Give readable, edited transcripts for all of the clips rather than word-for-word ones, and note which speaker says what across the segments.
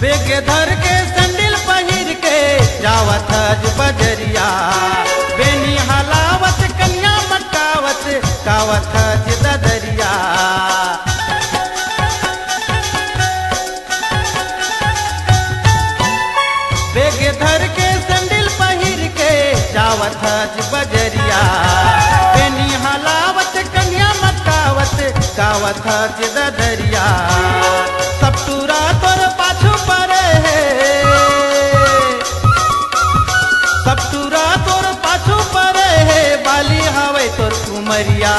Speaker 1: बेगे धर के संडिल पहिर के जावत हज बजरिया बेनी हलावत कन्या मटकावत कावत हज ददरिया बेगे धर के संडिल पहिर के जावत हज बजरिया बेनी हलावत कन्या मटकावत कावत हज ददरिया सब तूरा तोर पाछू परे है सब तूरा तोर पाछू परे है बाली हवे तोर कुमरिया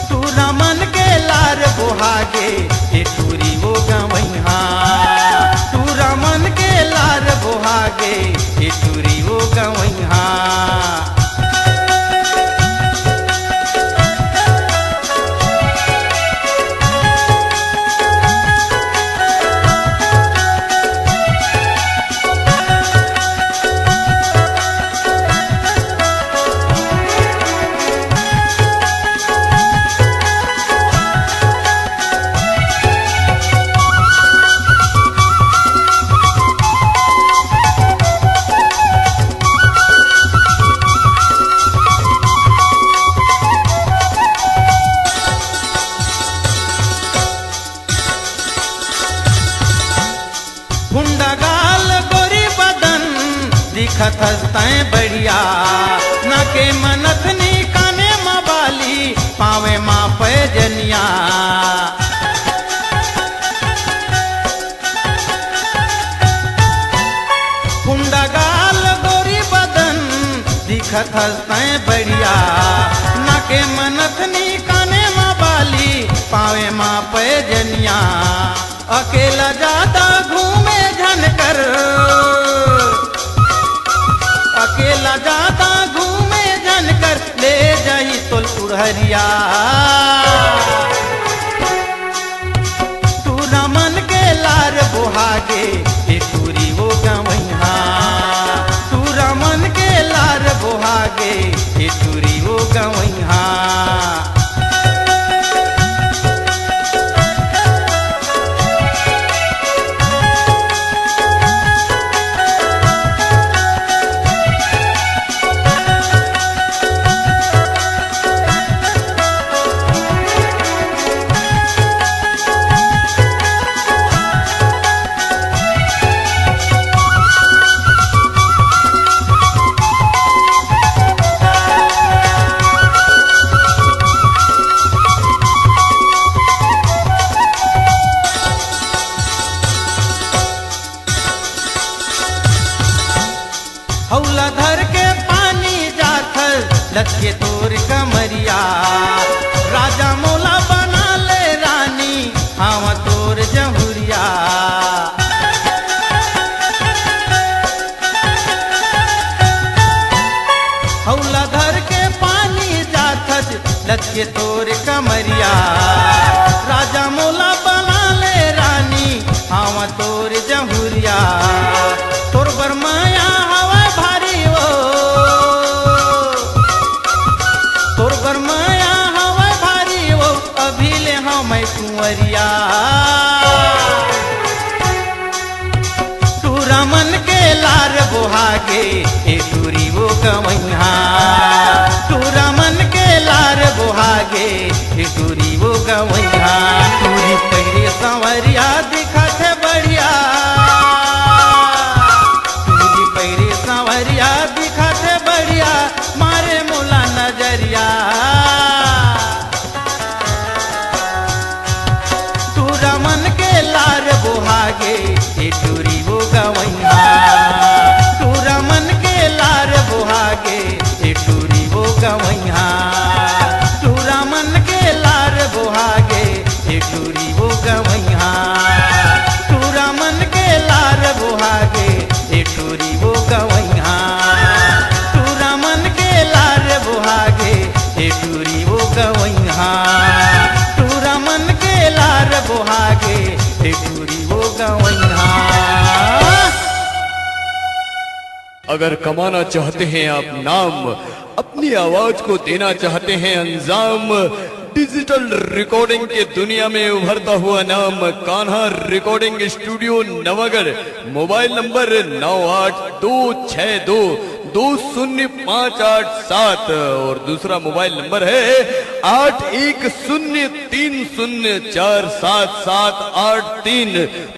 Speaker 1: तू रमन के लार बोहागे ए टूरी वो गवैहा तू रमन के लार बोहागे ए टूरी वो गवैहा दिखत हस्तैं बढ़िया न के मनथनी काने माँ बाली पावे माँ पैजनिया कुंडा गाल गोरी बदन दिखत हस्तैं बढ़िया न के मनथनी काने माँ बाली पावे माँ पैजनिया अकेला जाता घूमे झनकर अकेला जाता घूमे जनकर ले जाई तोल उड़हरिया तू रमन के लार बोहागे ए टूरी वो गवैहा तू रमन के लार बोहागे ए टूरी वो गवैहा हौला धर के पानी जाथल लटके तोर कमरिया राजा मोला बना ले रानी हाँ तोर जहुरिया हौला धर के पानी जाथल लटके तोर कमरिया राजा मोला बना ले रानी हाँ तोर जहुरिया तोर बरमाया हवा भारी वो तोर बरमाया हवा भारी वो अभी ले हम कुंवरिया तू रमन के लार बोहागे ए टूरी वो गवैहा तू रमन के लार बोहागे ए टूरी वो गवैहा टूरी पहले संवरिया दिखत है बढ़िया संवरिया दिखत बढ़िया मारे मोला नजरिया तू रमन के लार बोहागे ए टूरी वो गवैहा तू रमन के लार बोहागे ए टूरी वो गवैहा तू रमन के लार बोहागे ए टूरी वो गवैहा तू रमन के लार बोहागे ए टूरी वो गवैहा तू रमन के लार बोहागे ए टूरी वो गवैहा तू रमन के लार बोहागे ए टूरी वो गवैहा।
Speaker 2: अगर कमाना चाहते हैं आप नाम, अपनी आवाज को देना चाहते हैं अंजाम, डिजिटल रिकॉर्डिंग के दुनिया में उभरता हुआ नाम Kanha recording studio Navagarh. Mobile number 9826220587 और दूसरा मोबाइल नंबर है 8103047783।